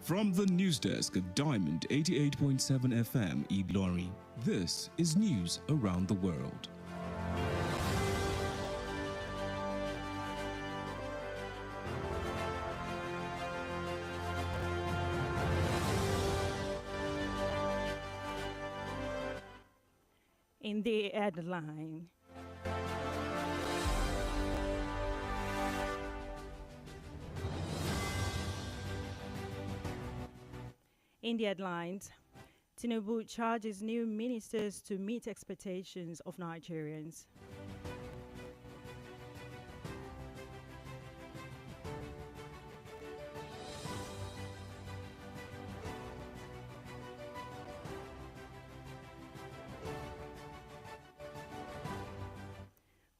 From the news desk of Diamond 88.7 FM Ilorin, this is news around the world. In the headline. In the headlines, Tinubu charges new ministers to meet expectations of Nigerians.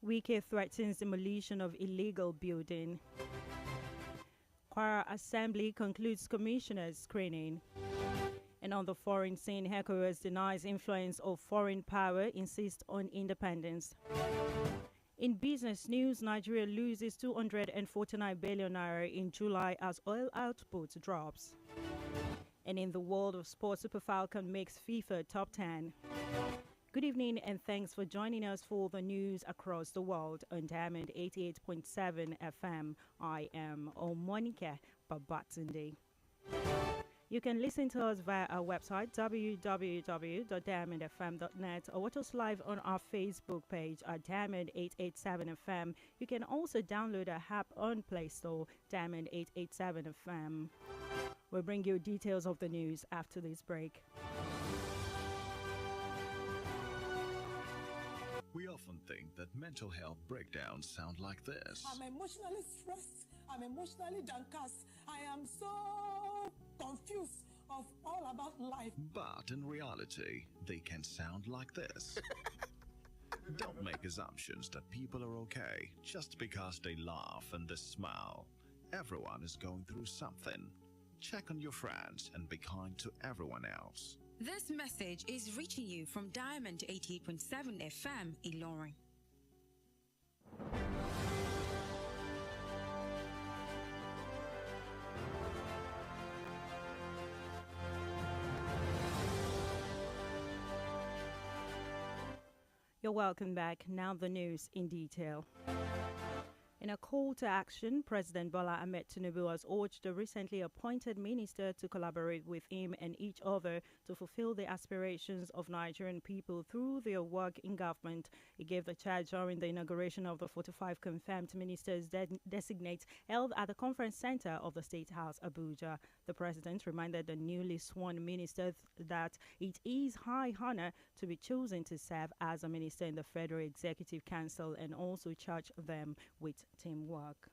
Wike threatens demolition of illegal building. Kwara Assembly concludes commissioners' screening. And on the foreign scene, ECOWAS denies influence of foreign power, insists on independence. In business news, Nigeria loses 249 billion naira in July as oil output drops. And in the world of sports, Super Falcon makes FIFA top 10. Good evening and thanks for joining us for the news across the world on Diamond 88.7 FM. I am Omonike Babatunde. You can listen to us via our website www.diamondfm.net or watch us live on our Facebook page at Diamond 887 FM. You can also download our app on Play Store, Diamond 887 FM. We'll bring you details of the news after this break. We often think that mental health breakdowns sound like this. I'm emotionally stressed. I'm emotionally downcast. I am so confused of all about life. But in reality, they can sound like this. Don't make assumptions that people are okay just because they laugh and they smile. Everyone is going through something. Check on your friends and be kind to everyone else. This message is reaching you from Diamond 88.7 FM Ilorin. You're welcome back. Now the news in detail. In a call to action, President Bola Ahmed Tinubu has urged the recently appointed minister to collaborate with him and each other to fulfill the aspirations of Nigerian people through their work in government. He gave the charge during the inauguration of the 45 confirmed ministers designate held at the conference center of the State House, Abuja. The president reminded the newly sworn ministers that it is high honor to be chosen to serve as a minister in the Federal Executive Council and also charged them with teamwork.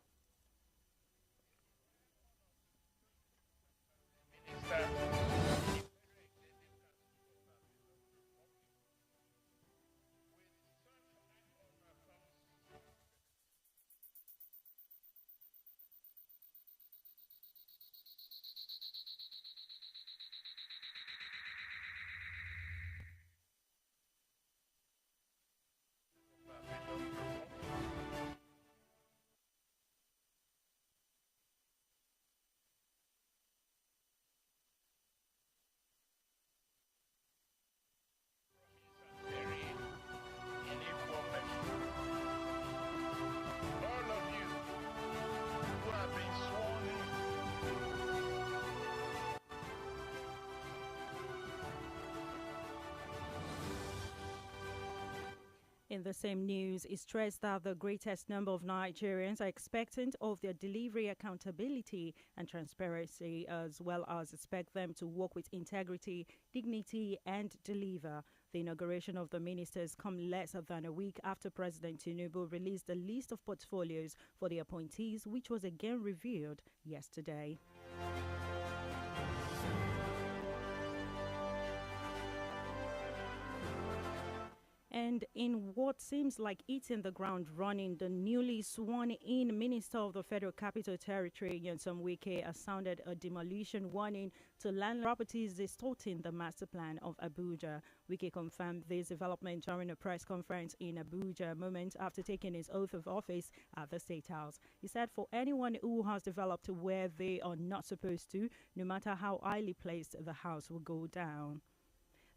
In the same news, it stressed that the greatest number of Nigerians are expectant of their delivery accountability and transparency, as well as expect them to work with integrity, dignity, and deliver. The inauguration of the ministers come less than a week after President Tinubu released the list of portfolios for the appointees, which was again revealed yesterday. And in what seems like hitting the ground running, the newly sworn-in Minister of the Federal Capital Territory, Nyesom Wike, has sounded a demolition warning to land properties distorting the master plan of Abuja. Wike confirmed this development during a press conference in Abuja, a moment after taking his oath of office at the State House. He said for anyone who has developed where they are not supposed to, no matter how highly placed, the house will go down.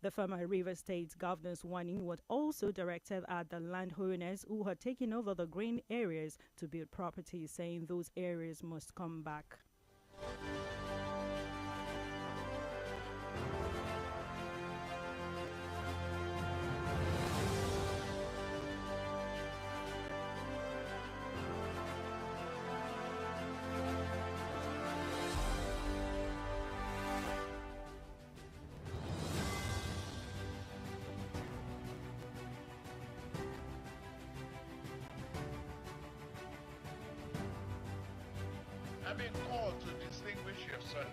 The former Rivers State governor's warning was also directed at the landowners who had taken over the green areas to build properties, saying those areas must come back. I've been called to distinguish your son.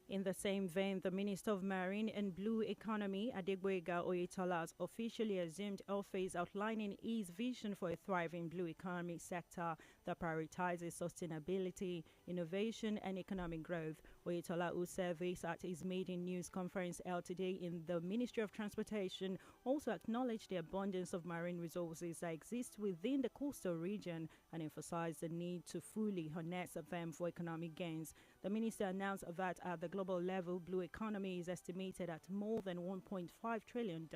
In the same vein, the Minister of Marine and Blue Economy, Adegboyega Oyetola, has officially assumed office, outlining his vision for a thriving blue economy sector that prioritizes sustainability, innovation, and economic growth. Oyetola, who said this at his maiden news conference held today in the Ministry of Transportation, also acknowledged the abundance of marine resources that exist within the coastal region and emphasized the need to fully harness them for economic gains. The minister announced that at the global level, blue economy is estimated at more than $1.5 trillion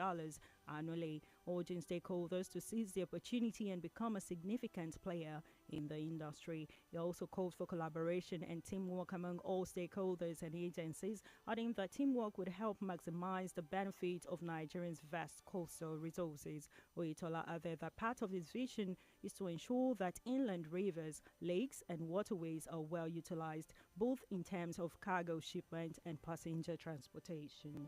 annually, urging stakeholders to seize the opportunity and become a significant player in the industry. He also called for collaboration and teamwork among all stakeholders and agencies, adding that teamwork would help maximize the benefit of Nigeria's vast coastal resources. Oyetola added that part of his vision is to ensure that inland rivers, lakes, and waterways are well utilized, both in terms of cargo shipment and passenger transportation.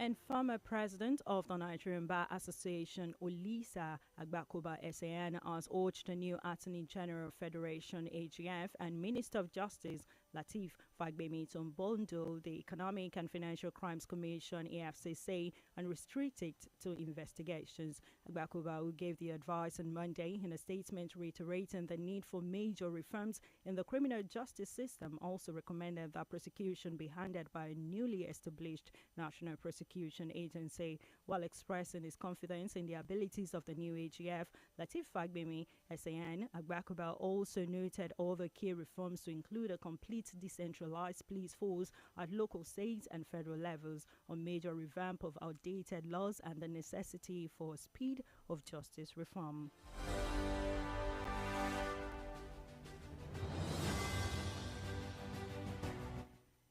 And former president of the Nigerian Bar Association, Olisa Agbakoba SAN, has urged the new Attorney General Federation AGF and Minister of Justice Lateef Fagbemi to unbundle the Economic and Financial Crimes Commission (EFCC) and restrict it to investigations. Agbakoba, who gave the advice on Monday in a statement reiterating the need for major reforms in the criminal justice system, also recommended that prosecution be handled by a newly established National Prosecution Agency. While expressing his confidence in the abilities of the new AGF, Lateef Fagbemi SAN, Agbakoba also noted other key reforms to include a complete decentralized police force at local, state, and federal levels, a major revamp of outdated laws, and the necessity for speed of justice reform.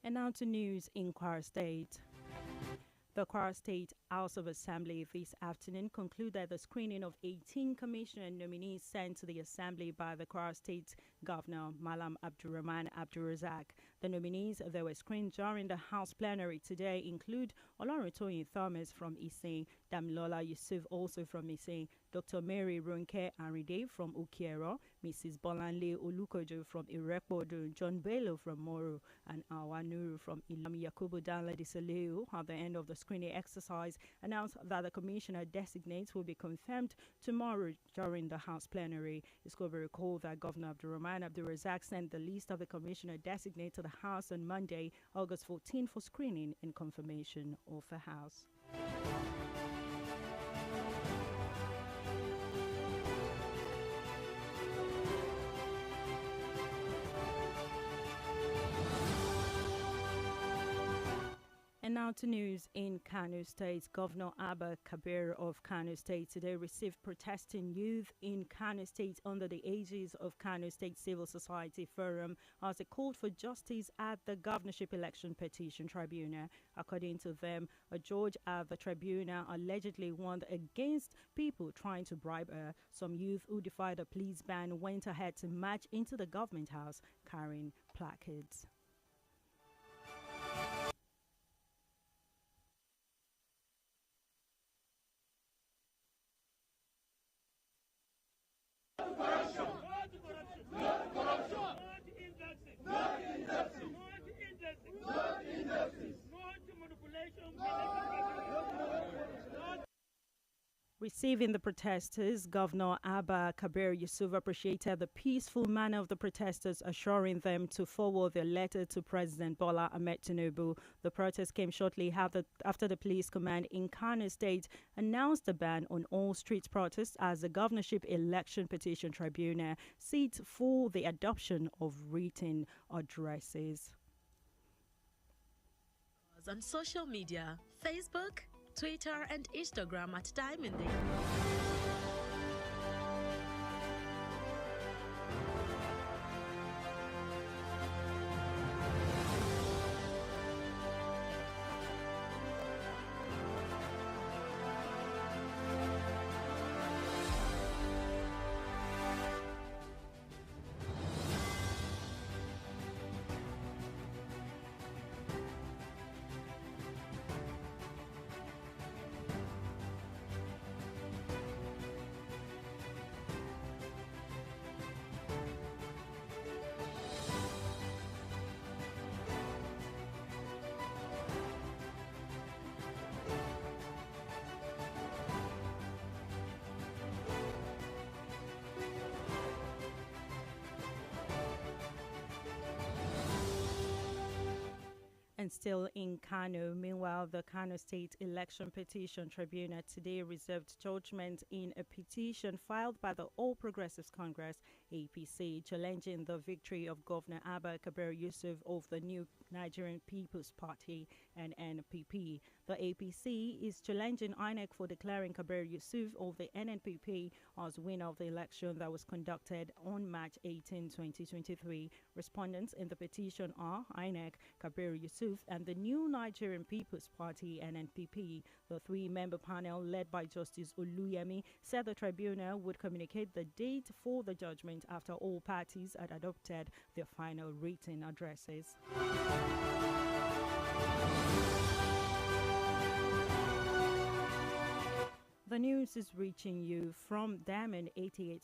And now to news in Kwara State. The Kwara State House of Assembly this afternoon concluded the screening of 18 commissioner nominees sent to the Assembly by the Kwara State Governor Malam Abdulrahman Abdulrazak. The nominees that were screened during the House plenary today include Oloruntoyin Thomas from Ise, Damilola Yusuf also from Ise, Dr. Mary Ronke Aride from Ukiero, Mrs. Bolanle Olukojo from Irepodo, John Bello from Moro, and Awanuru from Ilam. Yakubu Danla Disaleu at the end of the screening exercise announced that the commissioner designates will be confirmed tomorrow during the House plenary. It will be recalled that Governor Abdulrahman Abdulrazak sent the list of the commissioner designate to the House on Monday, August 14 for screening and confirmation of the House. And now to news in Kano State. Governor Abba Kabir of Kano State today received protesting youth in Kano State under the aegis of Kano State Civil Society Forum as they called for justice at the governorship election petition tribunal. According to them, a judge at the tribunal allegedly warned against people trying to bribe her. Some youth who defied a police ban went ahead to march into the government house carrying placards. Receiving the protesters, Governor Abba Kabir Yusuf appreciated the peaceful manner of the protesters, assuring them to forward their letter to President Bola Ahmed Tinubu. The protest came shortly after the police command in Kano State announced a ban on all street protests as the governorship election petition tribunal seats for the adoption of written addresses. On social media, Facebook, Twitter and Instagram at Diamond. And still in Kano, meanwhile, the Kano State Election Petition Tribunal today reserved judgment in a petition filed by the All Progressives Congress, APC, challenging the victory of Governor Abba Kabir Yusuf of the New Nigerian People's Party and NPP. The APC is challenging INEC for declaring Kabir Yusuf of the NNPP as winner of the election that was conducted on March 18, 2023. Respondents in the petition are INEC, Kabir Yusuf, and the New Nigerian People's Party (NNPP). The three-member panel, led by Justice Oluyemi, said the tribunal would communicate the date for the judgment after all parties had adopted their final written addresses. The news is reaching you from Diamond 88.7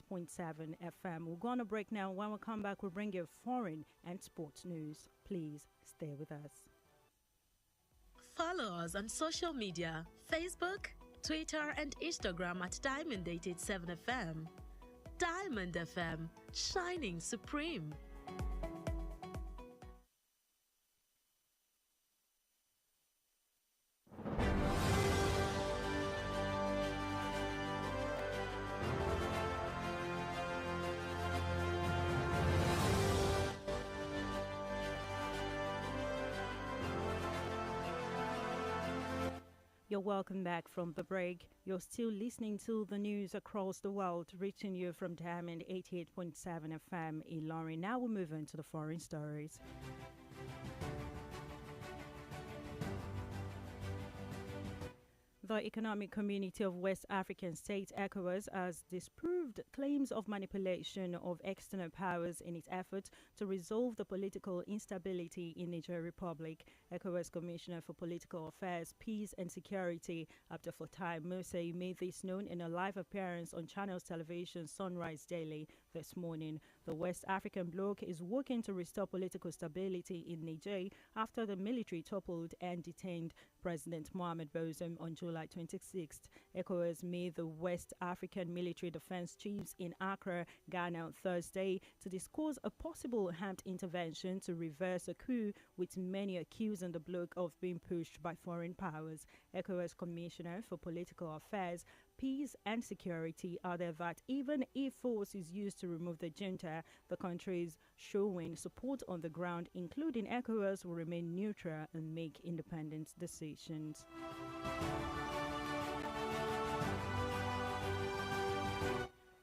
FM. We're going to break now. When we come back, we'll bring you foreign and sports news. Please stay with us. Follow us on social media, Facebook, Twitter and Instagram at Diamond 87 FM. Diamond FM, shining supreme. You're welcome back from the break. You're still listening to the news across the world, reaching you from Diamond 88.7 FM in Lorry. Now we'll move on to the foreign stories. The Economic Community of West African States, ECOWAS, has disproved claims of manipulation of external powers in its efforts to resolve the political instability in Niger Republic. ECOWAS Commissioner for Political Affairs, Peace and Security, Abdel Fattah Mose, made this known in a live appearance on Channels Television Sunrise Daily this morning. The West African bloc is working to restore political stability in Niger after the military toppled and detained President Mohamed Bazoum on July 26th. ECOWAS made the West African military defense chiefs in Accra, Ghana on Thursday to discuss a possible armed intervention to reverse a coup, with many accusing the bloc of being pushed by foreign powers. ECOWAS Commissioner for Political Affairs, peace and security added that even if force is used to remove the junta, the country is showing support on the ground, including ECOWAS will remain neutral and make independent decisions.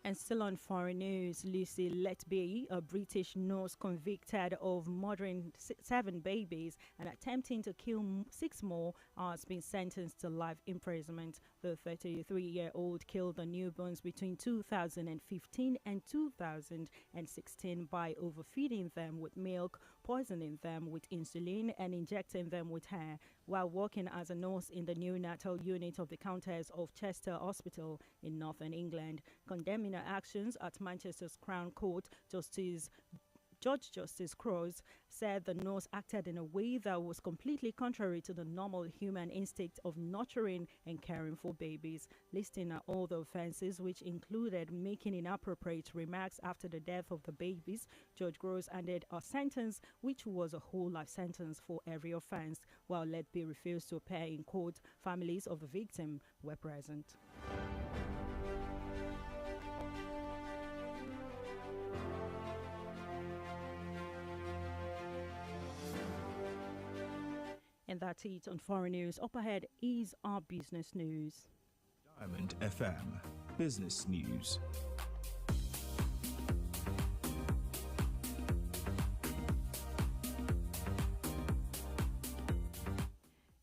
And still on foreign news, Lucy Letby, a British nurse convicted of murdering 7 babies and attempting to kill 6 more, has been sentenced to life imprisonment. The 33-year-old killed the newborns between 2015 and 2016 by overfeeding them with milk, poisoning them with insulin, and injecting them with hair, while working as a nurse in the neonatal unit of the Countess of Chester Hospital in Northern England. Condemning her actions at Manchester's Crown Court, Judge Justice Cross said the nurse acted in a way that was completely contrary to the normal human instinct of nurturing and caring for babies. Listing all the offenses, which included making inappropriate remarks after the death of the babies, Judge Gross added a sentence which was a whole life sentence for every offense. While Letby refused to appear in court, families of the victim were present. And that's it on foreign news. Up ahead is our business news. Diamond FM Business News.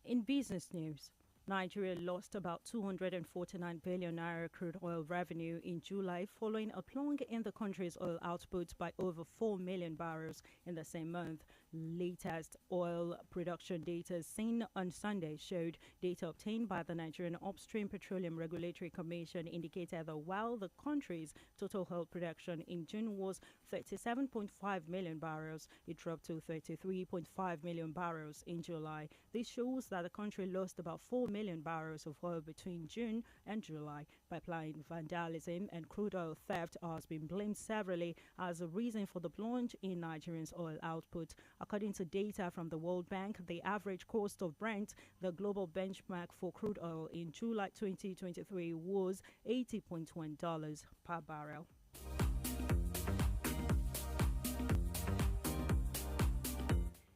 In business news, Nigeria lost about 249 billion naira crude oil revenue in July following a plunge in the country's oil output by over 4 million barrels in the same month. Latest oil production data seen on Sunday showed data obtained by the Nigerian Upstream Petroleum Regulatory Commission indicated that while the country's total oil production in June was 37.5 million barrels, it dropped to 33.5 million barrels in July. This shows that the country lost about 4 million barrels of oil between June and July. Pipeline vandalism and crude oil theft has been blamed severally as a reason for the plunge in Nigerians' oil output. According to data from the World Bank, the average cost of Brent, the global benchmark for crude oil in July 2023, was $80.1 per barrel.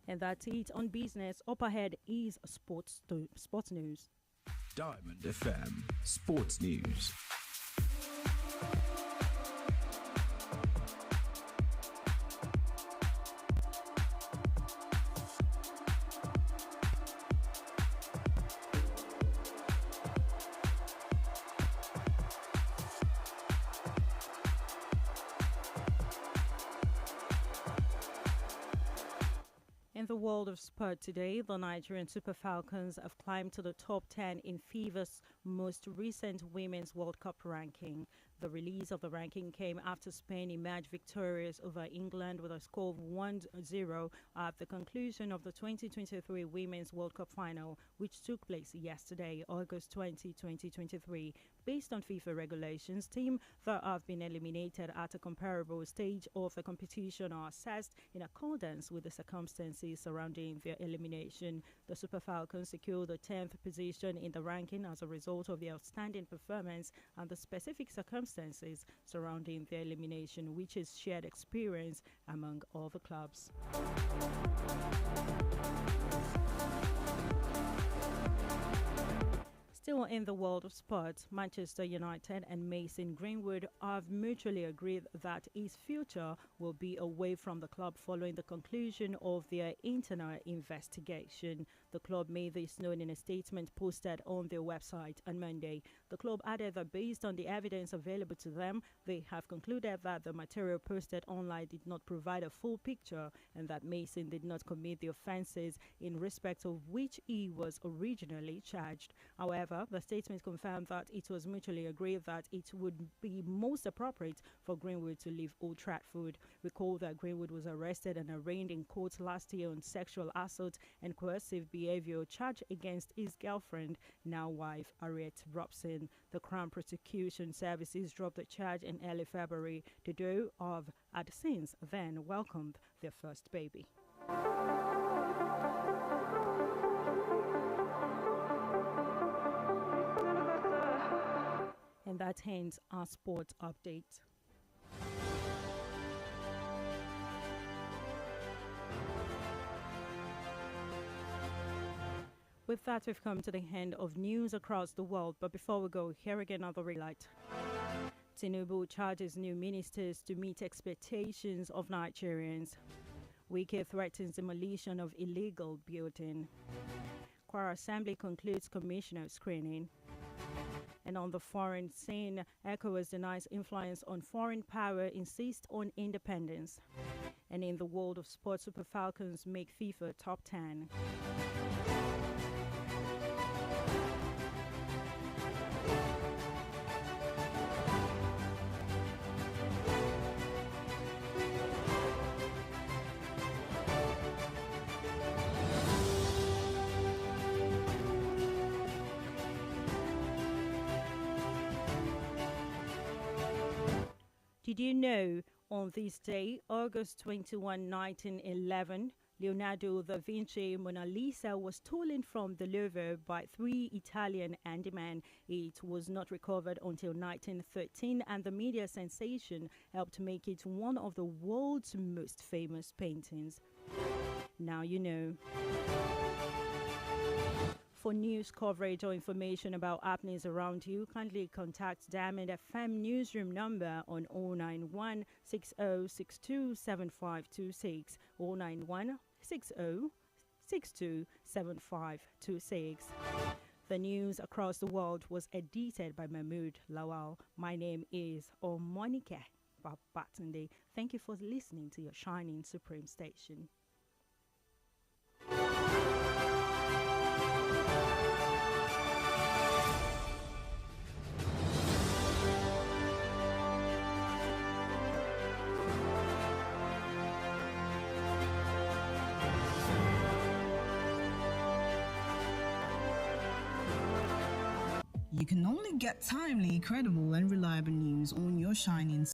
And that's it on business. Up ahead is sports news. Diamond FM Sports News. In the world of sport today, the Nigerian Super Falcons have climbed to the top 10 in FIFA's most recent Women's World Cup ranking. The release of the ranking came after Spain emerged victorious over England with a score of 1-0 at the conclusion of the 2023 Women's World Cup final, which took place yesterday, August 20, 2023. Based on FIFA regulations, teams that have been eliminated at a comparable stage of the competition are assessed in accordance with the circumstances surrounding their elimination. The Super Falcons secured the 10th position in the ranking as a result of their outstanding performance and the specific circumstances surrounding their elimination, which is shared experience among all the clubs. Still in the world of sports, Manchester United and Mason Greenwood have mutually agreed that his future will be away from the club following the conclusion of their internal investigation. The club made this known in a statement posted on their website on Monday. The club added that based on the evidence available to them, they have concluded that the material posted online did not provide a full picture and that Mason did not commit the offences in respect of which he was originally charged. However, the statement confirmed that it was mutually agreed that it would be most appropriate for Greenwood to leave Old Trafford. Recall that Greenwood was arrested and arraigned in court last year on sexual assault and coercive behavior charged against his girlfriend, now wife, Harriet Robson. The Crown Prosecution Services dropped the charge in early February. The duo had since then welcomed their first baby. And that ends our sports update. With that, we've come to the end of news across the world. But before we go, here again another highlight. Tinubu charges new ministers to meet expectations of Nigerians. Wike threatens demolition of illegal building. Kwara Assembly concludes commissioner screening. And on the foreign scene, ECOWAS denies influence on foreign power, insists on independence. And in the world of sports, Super Falcons make FIFA top 10. Did you know on this day, August 21, 1911, Leonardo da Vinci Mona Lisa was stolen from the Louvre by 3 Italian handymen? It was not recovered until 1913, and the media sensation helped make it one of the world's most famous paintings. Now you know. For news coverage or information about happenings around you, kindly contact Diamond FM newsroom number on 091 6062 7526, 091 6062 7526. The news across the world was edited by Mahmoud Lawal. My name is Omonike Babatunde. Thank you for listening to your Shining Supreme station. You can only get timely, credible, and reliable news on your Shining